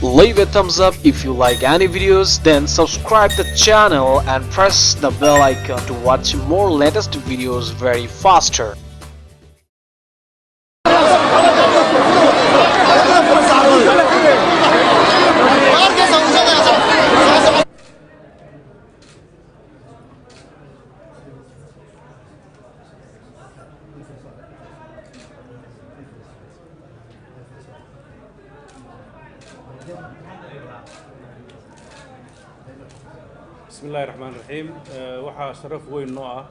Leave a thumbs up if you like any videos, then subscribe the channel and press the bell icon to watch more latest videos very faster. بسم الله الرحمن الرحيم waxaa sharaf weyn noo ah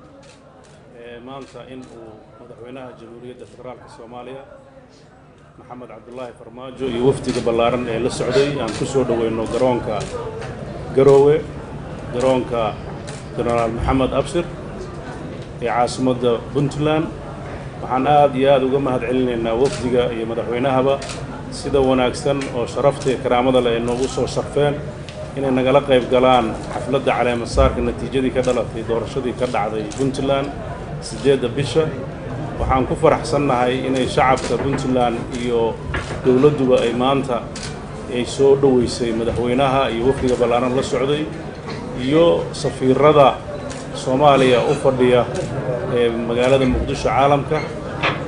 maanta in uu madaxweynaha jamhuuriyadda federaalka Soomaaliya Maxamed Cabdullaahi Farmaajo iyo wafdiga ballaaran ee la socday aan ku soo dhaweyno garoonka Garowe garoonka Generaal Maxamed Abshir ee caasimadda Puntland waxaan aad iyo aad uga mahadcelinaynaa wafdiga iyo madaxweynahaba sida wanaagsan oo sharafta iyo karaamada leh noogu soo sharfeen inay nagala qayb galaan xafladda caleema saarka natiijadii ka dhalatay doorashadii ka dhacday Puntland 8 bisha waxaan ku faraxsanahay inay shacabka Puntland iyo dawladduba ay maanta ay soo dhaweysay madaxweynaha iyo wafdiga ballaaran la socday iyo safiirada Soomaaliya u fadhiya ee magaalada Muqdisho caalamka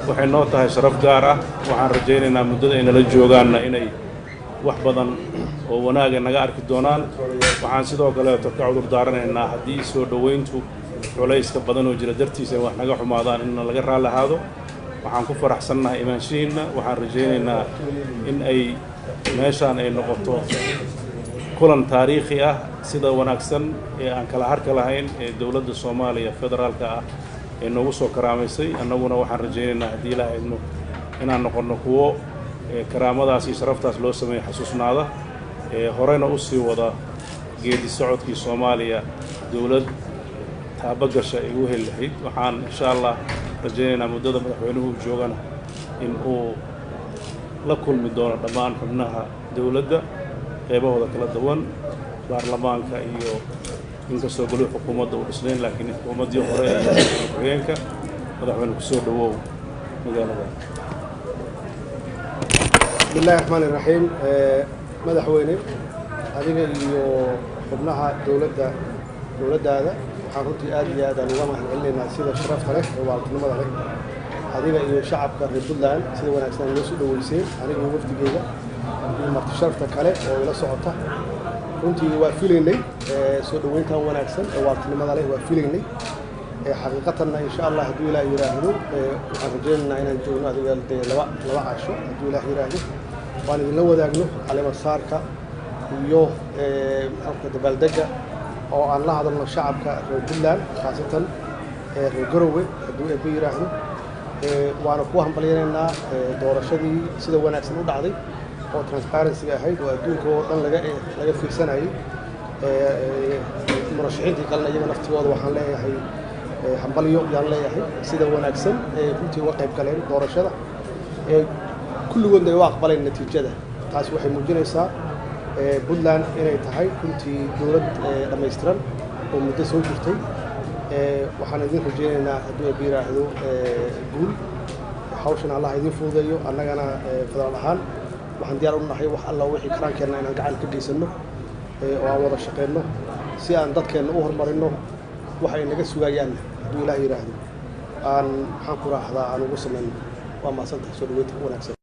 waxay noo tahay sharaf gaar ah waxaan rajaynaynaa muddada ay nala joogaanna inay wax badan oo wanaag naga arki doonaan waxaan sidoo kale ka cudur daaranaynaa haddii soo dhaweyntu culayska badan oo jira dartiisa wax naga xumaadaan in laga raalahaado waxaan ku faraxsanahay imaanshihiina waxaan rajaynaynaa in ay meeshaan ay noqoto kulan taariikhi ah sida wanaagsan ee aan kala harka lahayn ee dawladda Soomaaliya federaalka ah ee noogu soo karaamaysay annaguna waxaan rajaynaynaa haddii Ilaahay inaan noqono kuwo karaamadaas iyo sharaftaas loo sameeyo xasuusnaada horeyna u sii wada geedi socodkii Soomaaliya dawlad taabagasha ay u helayd waxaan insha Allah rajaynaynaa muddada madaxweynuhu joogana in uu la kulmi doono dhammaan xubnaha dawladda qaybahooda kala duwan baarlamaanka iyo inkastoo golaha xukuumadda uu dhisnayn laakiin xukuumaddii hore ee madaxweynaha madaxweynuhu ku soo dhawow magaalada بسم الله الرحمن الرحيم مدحويني adiga iyo xubnaha dawladda hada waxaan runtii aad iyo aad uga mahadcelinaynaa sida sharafta leh oo waalidnimada leh adiga iyo shacabka reer Puntland sida wanaagsan loo soo dhaweysay aniga iyo wafdigeyga iyo marti sharafta kale oo ila socota runtii waa filaynay soo dhaweynta wanaagsan oo waalidnimada leh waa filaynay xaqiiqatan insha Allah haddii Ilaahay yiraahdo waxaan rajaynaynaa inaan joogno adiga laba casho haddii Ilaahay yiraahdo waan idin la wadaagno caleema saarka iyo halka dabaaldega oo aan la hadalno shacabka reer Puntland khaasatan reer Garowe haddii ay yiraahdo waana ku hambalyeynaa doorashadii sida wanaagsan u dhacday oo transparency ahayd oo adduunka oo dhan laga fiirsanayay murashaxiintii kalena iyaga naftooda waxaan leeyahay hambalyo yaan leeyahay sida wanaagsan runtii uga qayb galeen doorashada kulligood ay u aqbaleen natiijada taas waxay muujinaysaa Puntland inay tahay runtii dawlad dhameystiran oo muddo soo jirtay waxaan idin rajaynaynaa haddii ay yiraahdo guul hawshan Allah idin fududeeyo annagana federaal ahaan waxaan diyaar u nahay wax alla wixii karaankeena inaan gacan ka geysano oo aan wada shaqeyno si aan dadkeena u horumarino waxay naga sugayaan haddii Ilaahay yiraahdo aan maxaan ku raahdaa aan ugu sameeyno waa maasantahay soo dhaweynta wanaagsan